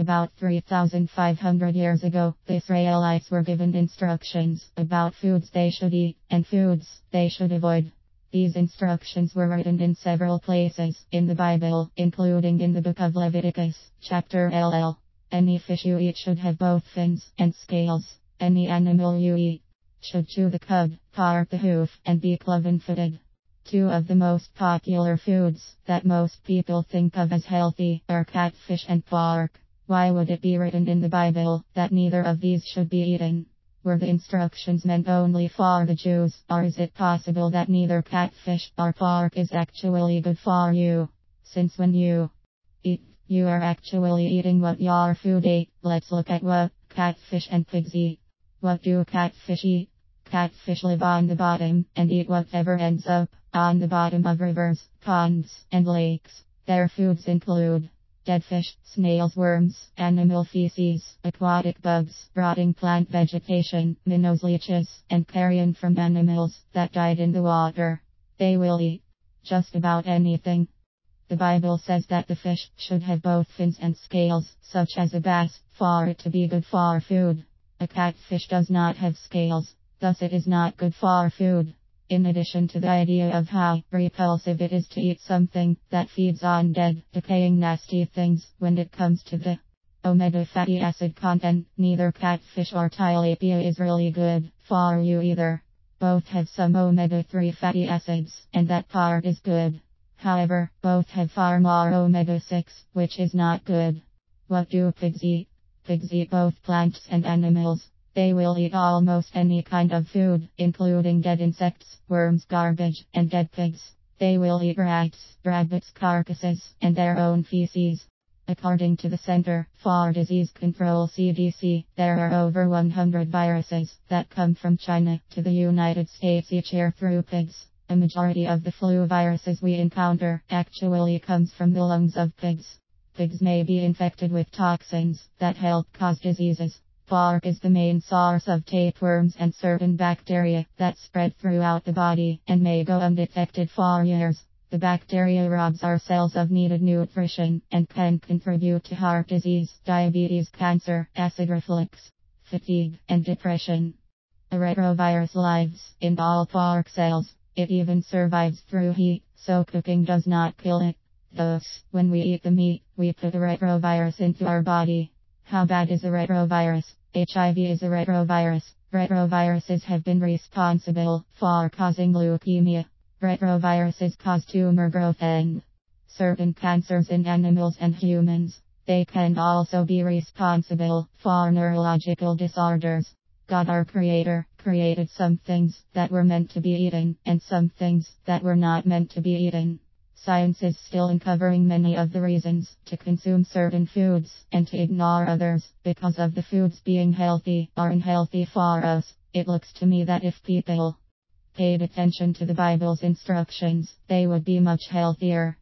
About 3,500 years ago, the Israelites were given instructions about foods they should eat and foods they should avoid. These instructions were written in several places in the Bible, including in the book of Leviticus, chapter LL. Any fish you eat should have both fins and scales. Any animal you eat should chew the cud, part the hoof, and be cloven-footed. Two of the most popular foods that most people think of as healthy are catfish and pork. Why would it be written in the Bible that neither of these should be eaten? Were the instructions meant only for the Jews, or is it possible that neither catfish or pork is actually good for you? Since when you eat, you are actually eating what your food ate. Let's look at what catfish and pigs eat. What do catfish eat? Catfish live on the bottom and eat whatever ends up on the bottom of rivers, ponds, and lakes. Their foods include dead fish, snails, worms, animal feces, aquatic bugs, rotting plant vegetation, minnows, leeches, and carrion from animals that died in the water. They will eat just about anything. The Bible says that the fish should have both fins and scales, such as a bass, for it to be good for food. A catfish does not have scales, thus it is not good for food. In addition to the idea of how repulsive it is to eat something that feeds on dead, decaying nasty things, when it comes to the omega fatty acid content, neither catfish or tilapia is really good for you either. Both have some omega-3 fatty acids, and that part is good. However, both have far more omega-6, which is not good. What do pigs eat? Pigs eat both plants and animals. They will eat almost any kind of food, including dead insects, worms, garbage, and dead pigs. They will eat rats, rabbits' carcasses, and their own feces. According to the Center for Disease Control (CDC), there are over 100 viruses that come from China to the United States each year through pigs. A majority of the flu viruses we encounter actually comes from the lungs of pigs. Pigs may be infected with toxins that help cause diseases. Pork is the main source of tapeworms and certain bacteria that spread throughout the body and may go undetected for years. The bacteria robs our cells of needed nutrition and can contribute to heart disease, diabetes, cancer, acid reflux, fatigue, and depression. A retrovirus lives in all pork cells. It even survives through heat, so cooking does not kill it. Thus, when we eat the meat, we put a retrovirus into our body. How bad is a retrovirus? HIV is a retrovirus. Retroviruses have been responsible for causing leukemia. Retroviruses cause tumor growth and certain cancers in animals and humans. They can also be responsible for neurological disorders. God, our Creator, created some things that were meant to be eaten and some things that were not meant to be eaten. Science is still uncovering many of the reasons to consume certain foods and to ignore others because of the foods being healthy or unhealthy for us. It looks to me that if people paid attention to the Bible's instructions, they would be much healthier.